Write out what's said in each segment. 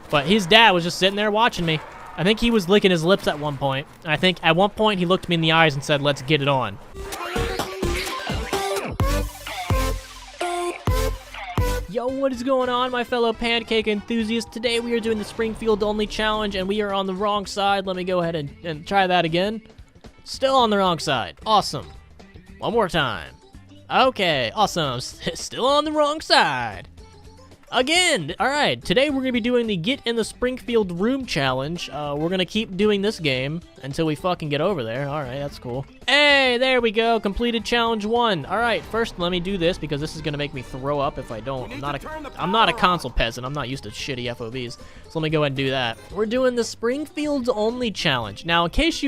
But his dad was just sitting there watching me. I think he was licking his lips at one point. And I think at one point he looked me in the eyes and said, "Let's get it on." Yo, what is going on, my fellow pancake enthusiasts? Today we are doing the Springfield only challenge, and we are on the wrong side. Let me go ahead and try that again. Still on the wrong side. Awesome. One more time. Okay, awesome. Still on the wrong side. Again! Alright, today we're going to be doing the Get in the Springfield Room challenge. We're going to keep doing this game until we fucking get over there. Alright, that's cool. Hey, there we go. Completed challenge 1. Alright, first let me do this because this is going to make me throw up if I don't. I'm not a console peasant. I'm not used to shitty FOVs. So let me go ahead and do that. We're doing the Springfield only challenge. Now, in case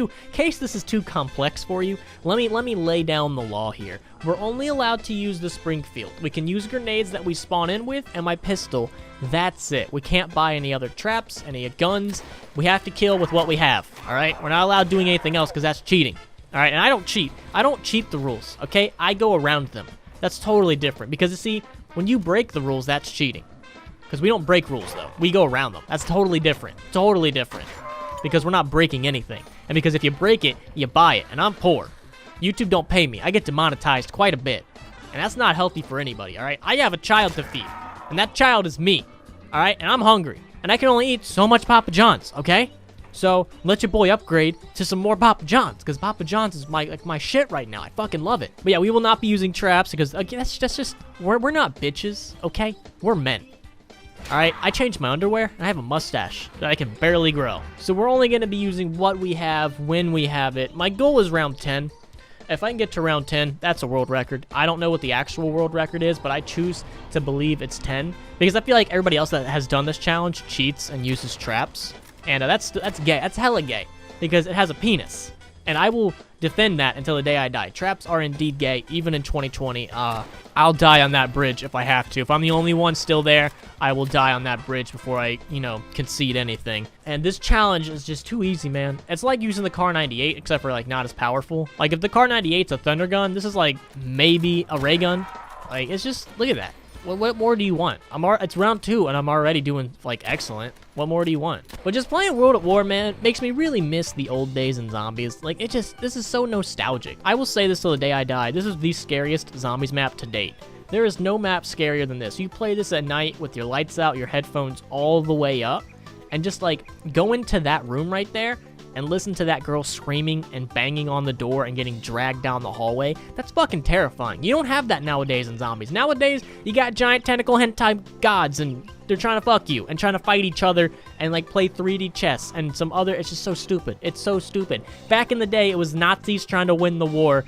this is too complex for you, let me lay down the law here. We're only allowed to use the Springfield. We can use grenades that we spawn in with and my pistol. That's it. We can't buy any other traps, any guns. We have to kill with what we have, all right? We're not allowed doing anything else because that's cheating, all right? And I don't cheat. I don't cheat the rules, okay? I go around them. That's totally different because, you see, when you break the rules, that's cheating. Because we don't break rules, though. We go around them. That's totally different. Totally different. Because we're not breaking anything. And because if you break it, you buy it. And I'm poor. YouTube don't pay me. I get demonetized quite a bit. And that's not healthy for anybody, all right? I have a child to feed. And that child is me, all right? And I'm hungry. And I can only eat so much Papa John's, okay? So let your boy upgrade to some more Papa John's. Because Papa John's is my shit right now. I fucking love it. But yeah, we will not be using traps. Because, again, that's just... We're not bitches, okay? We're men. Alright, I changed my underwear, and I have a mustache that I can barely grow. So we're only going to be using what we have when we have it. My goal is round 10. If I can get to round 10, that's a world record. I don't know what the actual world record is, but I choose to believe it's 10. Because I feel like everybody else that has done this challenge cheats and uses traps. And that's gay. That's hella gay. Because it has a penis. And I will defend that until the day I die. Traps are indeed gay, even in 2020. I'll die on that bridge if I have to. If I'm the only one still there, I will die on that bridge before I, concede anything. And this challenge is just too easy, man. It's like using the Car 98, except for, not as powerful. Like, if the Car 98's a thunder gun, this is, maybe a ray gun. Like, it's just, look at that. What more do you want? It's round 2, and I'm already doing, excellent. What more do you want? But just playing World at War, man, makes me really miss the old days in zombies. This is so nostalgic. I will say this till the day I die. This is the scariest zombies map to date. There is no map scarier than this. You play this at night with your lights out, your headphones all the way up, and just, go into that room right there, and listen to that girl screaming and banging on the door and getting dragged down the hallway. That's fucking terrifying. You don't have that nowadays in zombies. Nowadays, you got giant tentacle hentai gods and they're trying to fuck you and trying to fight each other and play 3D chess and some other. It's just so stupid. It's so stupid. Back in the day, it was Nazis trying to win the war.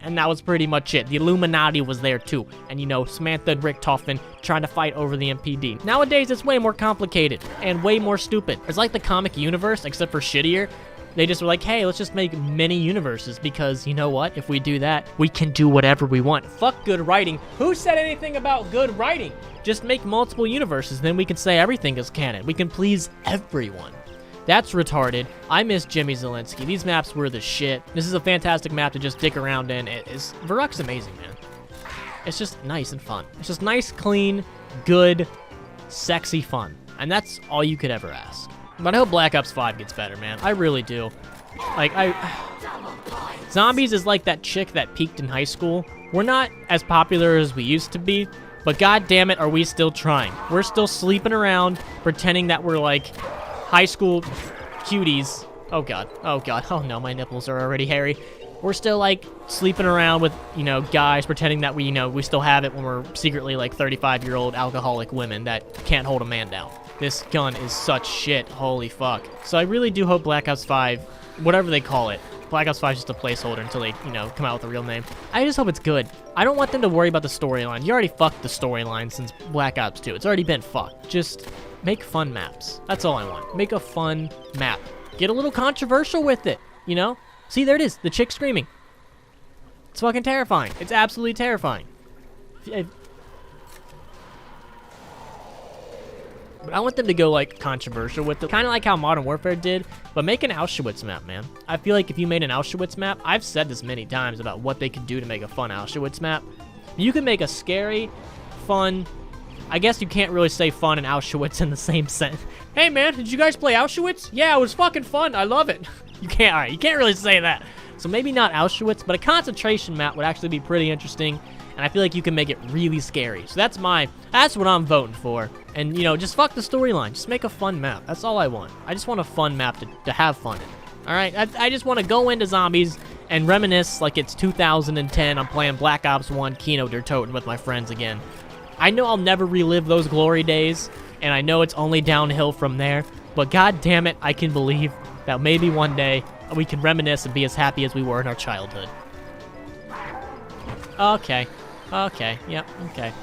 And that was pretty much it. The Illuminati was there too. And Samantha and Richtofen trying to fight over the MPD. Nowadays, it's way more complicated and way more stupid. It's like the comic universe, except for shittier. They just were like, hey, let's just make many universes because you know what? If we do that, we can do whatever we want. Fuck good writing. Who said anything about good writing? Just make multiple universes, then we can say everything is canon. We can please everyone. That's retarded. I miss Jimmy Zelensky. These maps were the shit. This is a fantastic map to just dick around in. Varrock's amazing, man. It's just nice and fun. It's just nice, clean, good, sexy fun. And that's all you could ever ask. But I hope Black Ops 5 gets better, man. I really do. Zombies is like that chick that peaked in high school. We're not as popular as we used to be, but god damn it, are we still trying. We're still sleeping around, pretending that we're high school cuties. Oh god. Oh no, my nipples are already hairy. We're still sleeping around with, guys pretending that we still have it when we're secretly 35-year-old alcoholic women that can't hold a man down. This gun is such shit. Holy fuck. So I really do hope Black Ops 5, whatever they call it, Black Ops 5 is just a placeholder until they, come out with a real name. I just hope it's good. I don't want them to worry about the storyline. You already fucked the storyline since Black Ops 2. It's already been fucked. Just make fun maps. That's all I want. Make a fun map. Get a little controversial with it, See, there it is. The chick screaming. It's fucking terrifying. It's absolutely terrifying. But I want them to go, controversial with it. Kind of like how Modern Warfare did, but make an Auschwitz map, man. I feel like if you made an Auschwitz map, I've said this many times about what they could do to make a fun Auschwitz map. You can make a scary, fun, I guess you can't really say fun and Auschwitz in the same sentence. Hey man, did you guys play Auschwitz? Yeah, it was fucking fun. I love it. You can't, all right, you can't really say that. So maybe not Auschwitz, but a concentration map would actually be pretty interesting, and I feel like you can make it really scary. So that's what I'm voting for. And, you know, just fuck the storyline. Just make a fun map. That's all I want. I just want a fun map to have fun in. All right? I just want to go into zombies and reminisce like it's 2010. I'm playing Black Ops 1 Kino der Toten with my friends again. I know I'll never relive those glory days, and I know it's only downhill from there, but god damn it, I can believe that maybe one day we can reminisce and be as happy as we were in our childhood. Okay. Okay. Yep. Okay.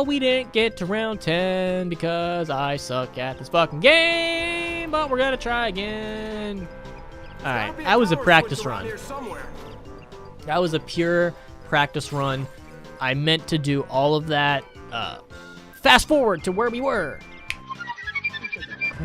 We didn't get to round 10 because I suck at this fucking game, but we're gonna try again. Alright, that was a practice run. That was a pure practice run. I meant to do all of that. Fast forward to where we were.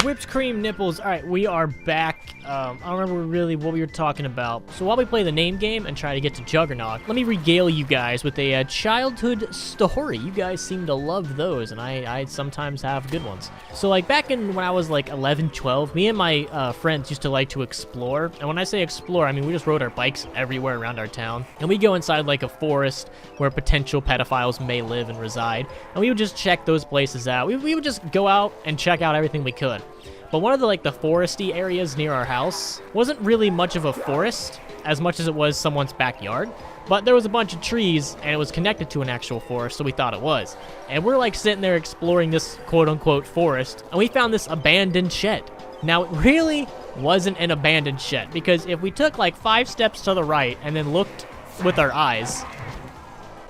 Whipped cream nipples. All right, we are back. I don't remember really what we were talking about. So while we play the name game and try to get to Juggernaut, let me regale you guys with a childhood story. You guys seem to love those, and I sometimes have good ones. So like back in when I was like 11, 12, me and my friends used to like to explore. And when I say explore, I mean we just rode our bikes everywhere around our town. And we go inside like a forest where potential pedophiles may live and reside. And we would just check those places out. We would just go out and check out everything we could. But one of the foresty areas near our house wasn't really much of a forest as much as it was someone's backyard. But there was a bunch of trees and it was connected to an actual forest, so we thought it was. And we're like sitting there exploring this quote-unquote forest, and we found this abandoned shed. Now it really wasn't an abandoned shed, because if we took like 5 steps to the right and then looked with our eyes,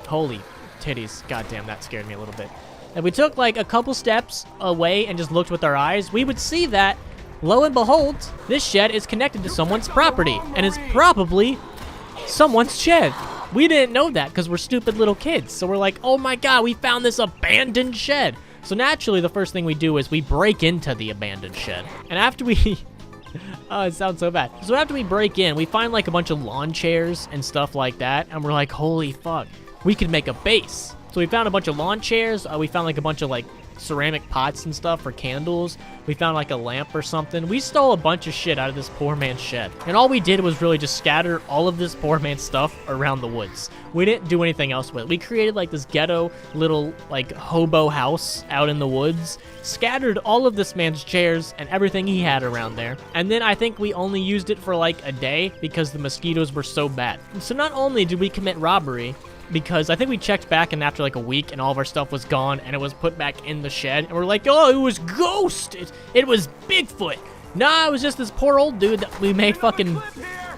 holy titties, goddamn, that scared me a little bit. If we took like a couple steps away and just looked with our eyes, we would see that, lo and behold, this shed is connected to someone's property, and it's probably someone's shed. We didn't know that because we're stupid little kids. So we're like, oh my god, we found this abandoned shed. So naturally, the first thing we do is we break into the abandoned shed. And after we... oh, it sounds so bad. So after we break in, we find like a bunch of lawn chairs and stuff like that, and we're like, holy fuck, we could make a base. So we found a bunch of lawn chairs. We found like a bunch of like ceramic pots and stuff for candles. We found like a lamp or something. We stole a bunch of shit out of this poor man's shed. And all we did was really just scatter all of this poor man's stuff around the woods. We didn't do anything else with it. We created like this ghetto little like hobo house out in the woods, scattered all of this man's chairs and everything he had around there. And then I think we only used it for like a day because the mosquitoes were so bad. So not only did we commit robbery, because I think we checked back and after like a week and all of our stuff was gone and it was put back in the shed, and we're like, oh, it was Ghost, it was Bigfoot. Nah, it was just this poor old dude that we made fucking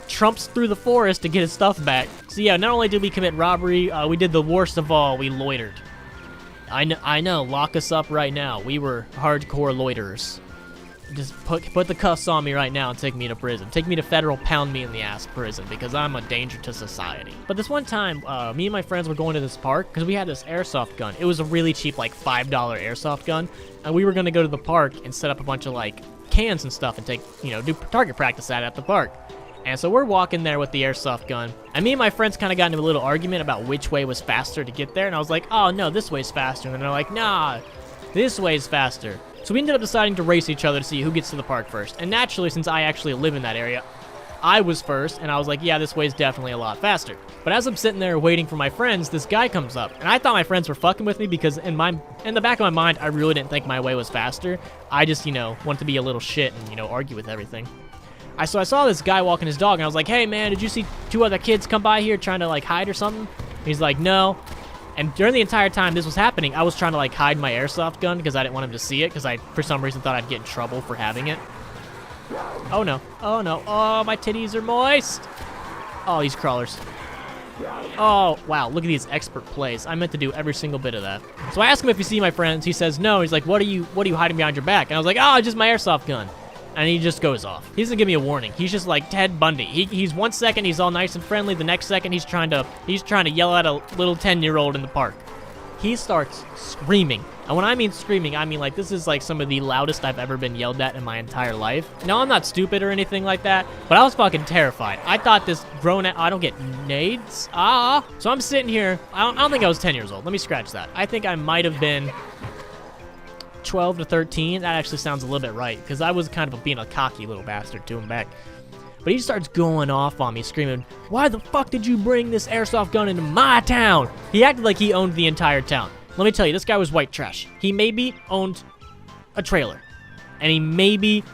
trumps through the forest to get his stuff back. So yeah, not only did we commit robbery, we did the worst of all, we loitered. I know, lock us up right now. We were hardcore loiterers. Just put the cuffs on me right now and take me to prison. Take me to federal pound me in the ass prison because I'm a danger to society. But this one time, me and my friends were going to this park because we had this airsoft gun. It was a really cheap, like $5 airsoft gun. And we were going to go to the park and set up a bunch of like cans and stuff and take, you know, do target practice at the park. And so we're walking there with the airsoft gun. And me and my friends kind of got into a little argument about which way was faster to get there. And I was like, oh no, this way's faster. And then they're like, nah, this way's faster. So we ended up deciding to race each other to see who gets to the park first. And naturally, since I actually live in that area, I was first, and I was like, yeah, this way's definitely a lot faster. But as I'm sitting there waiting for my friends, this guy comes up. And I thought my friends were fucking with me because in the back of my mind, I really didn't think my way was faster. I just, you know, wanted to be a little shit and, you know, argue with everything. So I saw this guy walking his dog, and I was like, hey, man, did you see 2 other kids come by here trying to, like, hide or something? He's like, no. And during the entire time this was happening, I was trying to like hide my airsoft gun because I didn't want him to see it because I, for some reason, thought I'd get in trouble for having it. Oh no, oh no, oh my titties are moist. Oh, these crawlers. Oh, wow, look at these expert plays. I meant to do every single bit of that. So I asked him if you see my friends. He says no. He's like, what are you hiding behind your back? And I was like, oh, just my airsoft gun. And he just goes off. He doesn't give me a warning. He's just like Ted Bundy. He's 1 second he's all nice and friendly. The next second he's trying to yell at a little 10-year-old in the park. he starts screaming. And when I mean screaming, I mean like this is like some of the loudest I've ever been yelled at in my entire life. Now, I'm not stupid or anything like that, but I was fucking terrified. I thought this I don't get nades. So I'm sitting here. I don't think I was 10 years old. Let me scratch that. I think I might have been 12 to 13. That actually sounds a little bit right, because I was kind of being a cocky little bastard to him back. But he starts going off on me, screaming, "Why the fuck did you bring this airsoft gun into my town?" He acted like he owned the entire town. Let me tell you, this guy was white trash. He maybe owned a trailer, and he maybe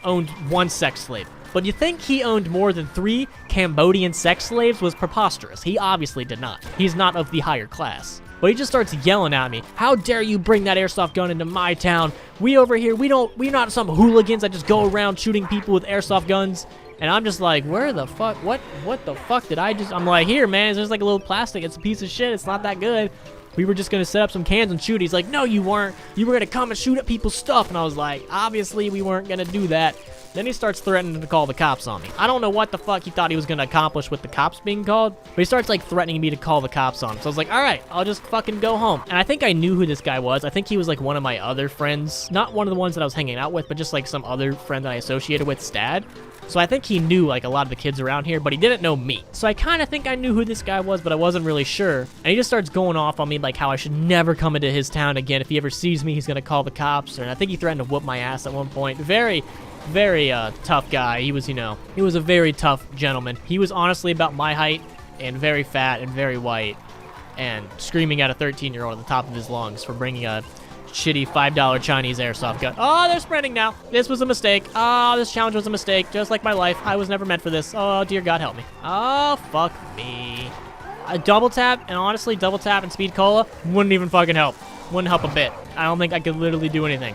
owned one sex slave. But you think he owned more than 3 Cambodian sex slaves was preposterous. He obviously did not. He's not of the higher class. But he just starts yelling at me. "How dare you bring that airsoft gun into my town? We over here, we're not some hooligans that just go around shooting people with airsoft guns." And I'm just like, where the fuck, what the fuck did I just, I'm like, here, man, it's just like a little plastic. It's a piece of shit. It's not that good. We were just going to set up some cans and shoot. He's like, "No, you weren't. You were going to come and shoot at people's stuff." And I was like, obviously, we weren't going to do that. Then he starts threatening to call the cops on me. I don't know what the fuck he thought he was going to accomplish with the cops being called, but he starts like threatening me to call the cops on him. So I was like, all right, I'll just fucking go home. And I think I knew who this guy was. I think he was like one of my other friends. Not one of the ones that I was hanging out with, but just like some other friend that I associated with, Stad. So I think he knew like a lot of the kids around here, but he didn't know me. So I kind of think I knew who this guy was, but I wasn't really sure. And he just starts going off on me like how I should never come into his town again. If he ever sees me, he's going to call the cops. And I think he threatened to whoop my ass at one point. Very tough guy. He was, he was a very tough gentleman. He was honestly about my height and very fat and very white and screaming at a 13-year-old at the top of his lungs for bringing a shitty $5 Chinese airsoft gun. Oh, they're sprinting now. This was a mistake. Oh, this challenge was a mistake. Just like my life. I was never meant for this. Oh, dear God, help me. Oh, fuck me. A double tap, and honestly, double tap and speed cola wouldn't even fucking help. Wouldn't help a bit. I don't think I could literally do anything.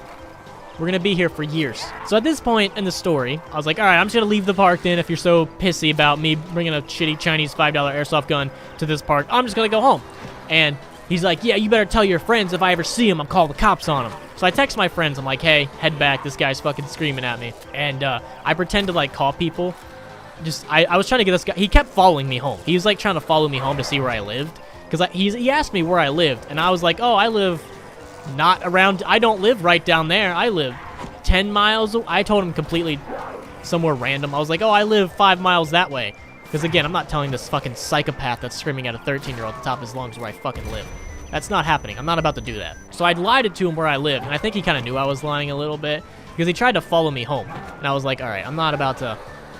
We're gonna be here for years. So at this point in the story, I was like, all right, I'm just gonna leave the park then if you're so pissy about me bringing a shitty Chinese $5 airsoft gun to this park. I'm just gonna go home. And he's like, yeah, you better tell your friends if I ever see him, I'll call the cops on him. So I text my friends. I'm like, hey, head back. This guy's fucking screaming at me. And I pretend to, like, call people. I was trying to get this guy. He kept following me home. He was, like, trying to follow me home to see where I lived. Because he asked me where I lived. And I was like, oh, I live not around. I don't live right down there. I live 10 miles. I told him completely somewhere random. I was like, oh, I live 5 miles that way. Because, again, I'm not telling this fucking psychopath that's screaming at a 13-year-old at the top of his lungs where I fucking live. That's not happening. I'm not about to do that. So I lied to him where I lived, and I think he kind of knew I was lying a little bit, because he tried to follow me home. And I was like, all right, I'm not about to...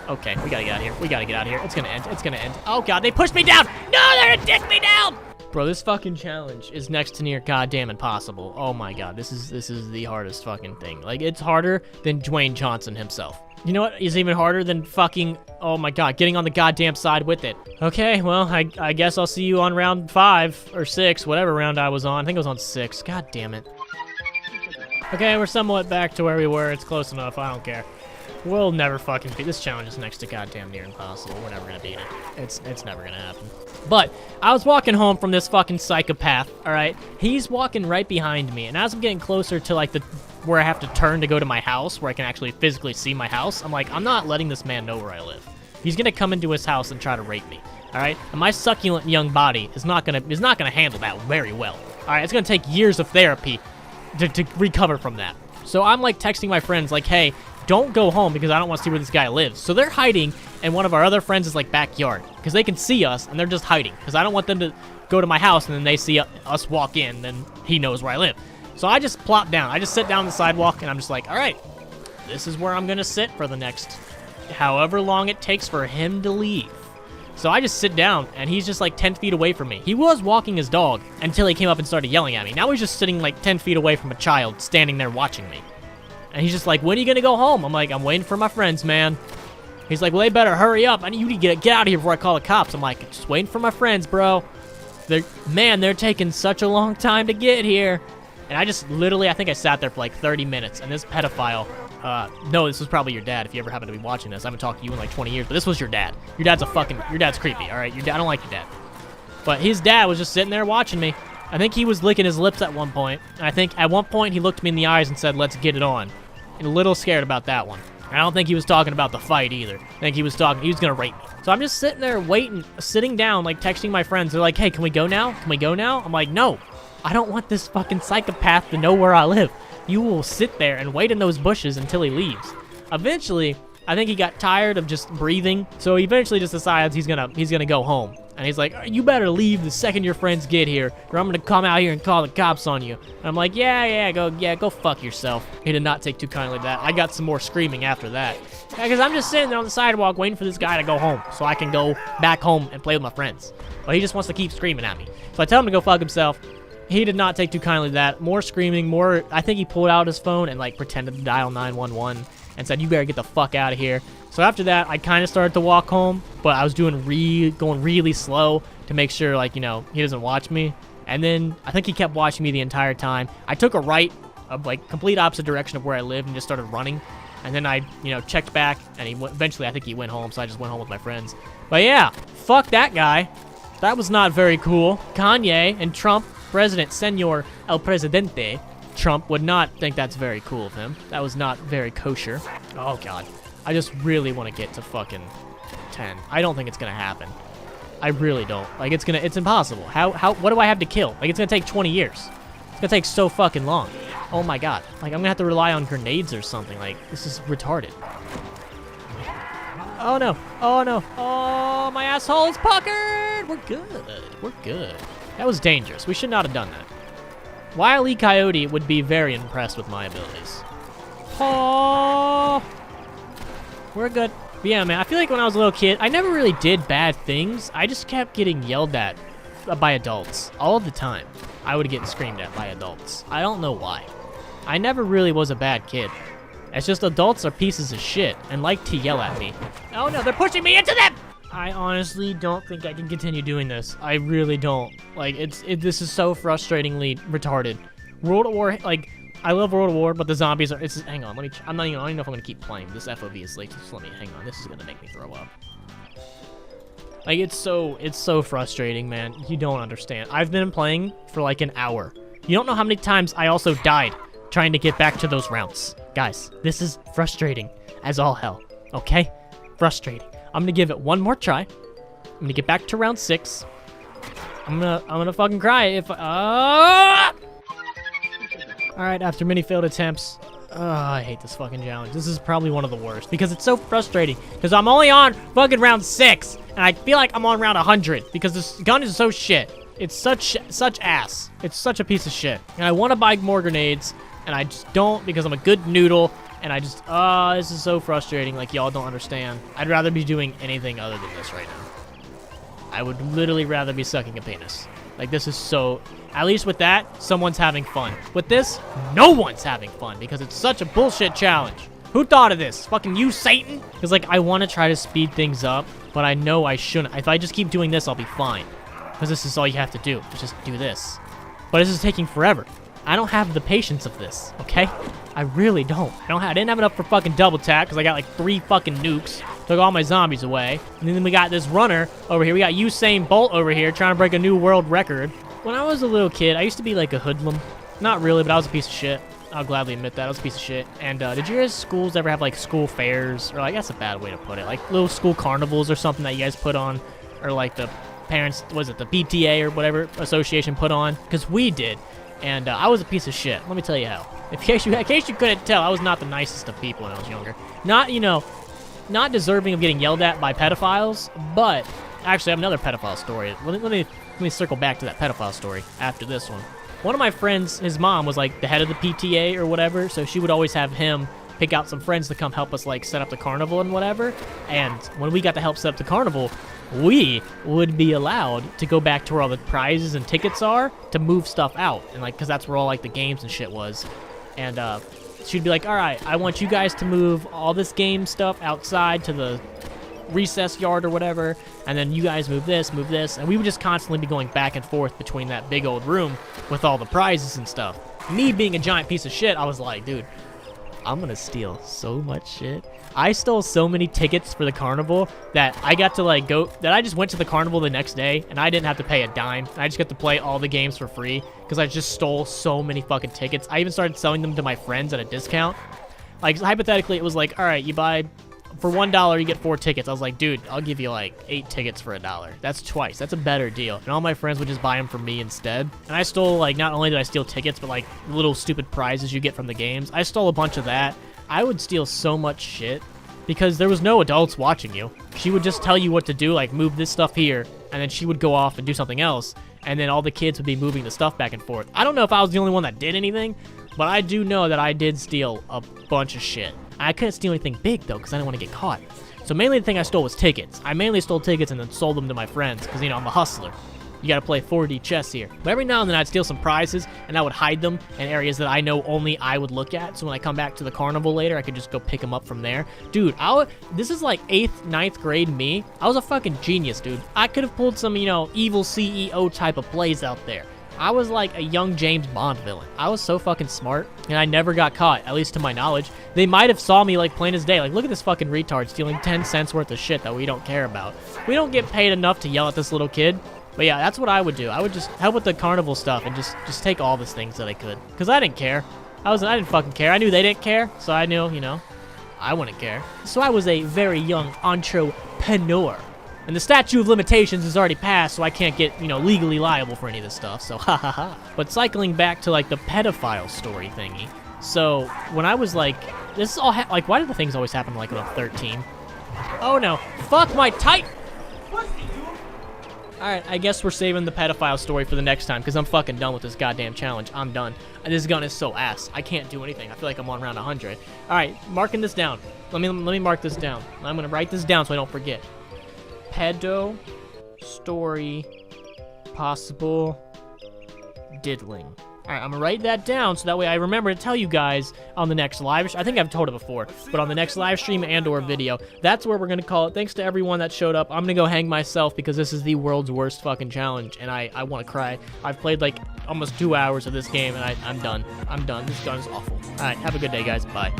Okay, we gotta get out of here. We gotta get out of here. It's gonna end. It's gonna end. Oh, God, they pushed me down! No, they're gonna dick me down! Bro, this fucking challenge is next to near goddamn impossible. Oh, my God. This is the hardest fucking thing. Like, it's harder than Dwayne Johnson himself. You know what is even harder than fucking, oh my God, getting on the goddamn side with it. Okay, well, I guess I'll see you on round 5 or 6, whatever round I was on. I think I was on 6. God damn it. Okay, we're somewhat back to where we were. It's close enough. I don't care. We'll never fucking beat this challenge. Is next to goddamn near impossible. We're never gonna beat it. It's never gonna happen. But I was walking home from this fucking psychopath. All right, he's walking right behind me, and as I'm getting closer to like where I have to turn to go to my house, where I can actually physically see my house, I'm like, I'm not letting this man know where I live. He's gonna come into his house and try to rape me. All right, and my succulent young body is not gonna handle that very well. All right, it's gonna take years of therapy to recover from that. So I'm like texting my friends like, hey, don't go home because I don't want to see where this guy lives. So they're hiding in one of our other friends' like backyard because they can see us and they're just hiding because I don't want them to go to my house and then they see us walk in, then he knows where I live. So I just plop down. I just sit down on the sidewalk and I'm just like, all right, this is where I'm gonna sit for the next however long it takes for him to leave. So I just sit down and he's just like 10 feet away from me. He was walking his dog until he came up and started yelling at me. Now he's just sitting like 10 feet away from a child standing there watching me. And he's just like, when are you gonna go home? I'm like, I'm waiting for my friends, man. He's like, well, they better hurry up. I need you to get out of here before I call the cops. I'm like, just waiting for my friends, bro. They're taking such a long time to get here. And I just literally, I think I sat there for like 30 minutes. And this pedophile, no, this was probably your dad if you ever happen to be watching this. I haven't talked to you in like 20 years, but this was your dad. Your dad's creepy, all right? I don't like your dad. But his dad was just sitting there watching me. I think he was licking his lips at one point. And I think at one point he looked me in the eyes and said, let's get it on. And a little scared about that one. I don't think he was talking about the fight either. I think he was gonna rape me. So I'm just sitting there waiting, sitting down, like texting my friends. They're like, hey, can we go now? Can we go now? I'm like, no, I don't want this fucking psychopath to know where I live. You will sit there and wait in those bushes until he leaves. Eventually, I think he got tired of just breathing, so he eventually just decides he's gonna go home. And he's like, you better leave the second your friends get here, or I'm gonna come out here and call the cops on you. And I'm like, yeah, go fuck yourself. He did not take too kindly to that. I got some more screaming after that. Because I'm just sitting there on the sidewalk waiting for this guy to go home, so I can go back home and play with my friends. But he just wants to keep screaming at me. So I tell him to go fuck himself. He did not take too kindly to that. More screaming, more, I think he pulled out his phone and like pretended to dial 911 and said, you better get the fuck out of here. So after that, I kind of started to walk home, but I was going really slow to make sure, like, you know, he doesn't watch me. And then I think he kept watching me the entire time. I took a right, like, complete opposite direction of where I lived and just started running. And then I, you know, checked back, and eventually I think he went home, so I just went home with my friends. But yeah, fuck that guy. That was not very cool. Kanye and Trump, President Senor El Presidente, Trump would not think that's very cool of him. That was not very kosher. Oh, God. I just really want to get to fucking 10. I don't think it's going to happen. I really don't. Like, it's impossible. What do I have to kill? Like, it's going to take 20 years. It's going to take so fucking long. Oh, my God. Like, I'm going to have to rely on grenades or something. Like, this is retarded. Oh, no. Oh, no. Oh, my asshole is puckered. We're good. We're good. That was dangerous. We should not have done that. Wile E. Coyote would be very impressed with my abilities. Oh, we're good. But yeah, man, I feel like when I was a little kid, I never really did bad things. I just kept getting yelled at by adults all the time. I would get screamed at by adults. I don't know why. I never really was a bad kid. It's just adults are pieces of shit and like to yell at me. Oh no, they're pushing me into them! I honestly don't think I can continue doing this. I really don't. Like, this is so frustratingly retarded. World at War, like, I love World at War, but the zombies are, hang on, I don't even know if I'm gonna keep playing. This FOV is like, just let me, hang on, this is gonna make me throw up. Like, it's so frustrating, man. You don't understand. I've been playing for like an hour. You don't know how many times I also died trying to get back to those rounds. Guys, this is frustrating as all hell, okay? Frustrating. I'm gonna give it one more try. I'm gonna get back to round 6. I'm gonna fucking cry if All right, after many failed attempts, I hate this fucking challenge. This is probably one of the worst because it's so frustrating because I'm only on fucking round 6 and I feel like I'm on round 100 because this gun is so shit. It's such ass. It's such a piece of shit. And I want to buy more grenades and I just don't because I'm a good noodle. And I just, this is so frustrating. Like, y'all don't understand. I'd rather be doing anything other than this right now. I would literally rather be sucking a penis. Like, this is so, at least with that, someone's having fun. With this, no one's having fun because it's such a bullshit challenge. Who thought of this? Fucking you, Satan? Because, like, I want to try to speed things up, but I know I shouldn't. If I just keep doing this, I'll be fine. Because this is all you have to do. Just do this. But this is taking forever. I don't have the patience of this, okay? I really don't. I didn't have enough for fucking double tap because I got like 3 fucking nukes. Took all my zombies away. And then we got this runner over here. We got Usain Bolt over here trying to break a new world record. When I was a little kid, I used to be like a hoodlum. Not really, but I was a piece of shit. I'll gladly admit that. I was a piece of shit. And did you guys schools ever have like school fairs? Or like, that's a bad way to put it. Like little school carnivals or something that you guys put on? Or like the parents, was it the PTA or whatever association put on? Because we did. And I was a piece of shit. Let me tell you how. In case you couldn't tell, I was not the nicest of people when I was younger. Not, you know, not deserving of getting yelled at by pedophiles, but actually I have another pedophile story. Let me circle back to that pedophile story after this one. One of my friends, his mom was like the head of the PTA or whatever, so she would always have him pick out some friends to come help us like set up the carnival and whatever. And when we got to help set up the carnival, we would be allowed to go back to where all the prizes and tickets are to move stuff out. And like, cause that's where all like the games and shit was. And she'd be like, all right, I want you guys to move all this game stuff outside to the recess yard or whatever. And then you guys move this. And we would just constantly be going back and forth between that big old room with all the prizes and stuff. Me being a giant piece of shit, I was like, dude, I'm gonna steal so much shit. I stole so many tickets for the carnival that I got to like I just went to the carnival the next day and I didn't have to pay a dime. I just got to play all the games for free because I just stole so many fucking tickets. I even started selling them to my friends at a discount. Like hypothetically, it was like, all right, you buy for $1 you get 4 tickets. I was like, dude, I'll give you like 8 tickets for $1. That's twice. That's a better deal. And all my friends would just buy them for me instead. And I stole, like, not only did I steal tickets, but like little stupid prizes you get from the games. I stole a bunch of that. I would steal so much shit because there was no adults watching you. She would just tell you what to do, like move this stuff here, and then she would go off and do something else, and then all the kids would be moving the stuff back and forth. I don't know if I was the only one that did anything, but I do know that I did steal a bunch of shit. I couldn't steal anything big, though, because I didn't want to get caught. So mainly the thing I stole was tickets. I mainly stole tickets and then sold them to my friends, because, you know, I'm a hustler. You gotta play 4D chess here. But every now and then I'd steal some prizes, and I would hide them in areas that I know only I would look at, so when I come back to the carnival later, I could just go pick them up from there. Dude, this is like 8th, 9th grade me. I was a fucking genius, dude. I could have pulled some, you know, evil CEO type of plays out there. I was like a young James Bond villain. I was so fucking smart, and I never got caught, at least to my knowledge. They might have saw me like plain as day. Like, look at this fucking retard stealing 10 cents worth of shit that we don't care about. We don't get paid enough to yell at this little kid. But yeah, that's what I would do. I would just help with the carnival stuff and just take all these things that I could. Because I didn't care. I didn't fucking care. I knew they didn't care, so I knew, you know, I wouldn't care. So I was a very young entrepreneur. And the statute of limitations is already passed, so I can't get, you know, legally liable for any of this stuff, so ha ha ha. But cycling back to, like, the pedophile story thingy. So, when I was, like, this is all, like, why do the things always happen, like, when I'm 13? Oh, no. Fuck my tight... Alright, I guess we're saving the pedophile story for the next time, because I'm fucking done with this goddamn challenge. I'm done. This gun is so ass. I can't do anything. I feel like I'm on round 100. Alright, marking this down. Let me mark this down. I'm gonna write this down so I don't forget. Pedo story possible diddling. Alright, I'm gonna write that down so that way I remember to tell you guys on the next live I think I've told it before, but on the next live stream and or video, that's where we're gonna call it. Thanks to everyone that showed up. I'm gonna go hang myself because this is the world's worst fucking challenge, and I want to cry. I've played like almost 2 hours of this game, and I'm done. I'm done. This gun is awful. Alright, have a good day, guys. Bye.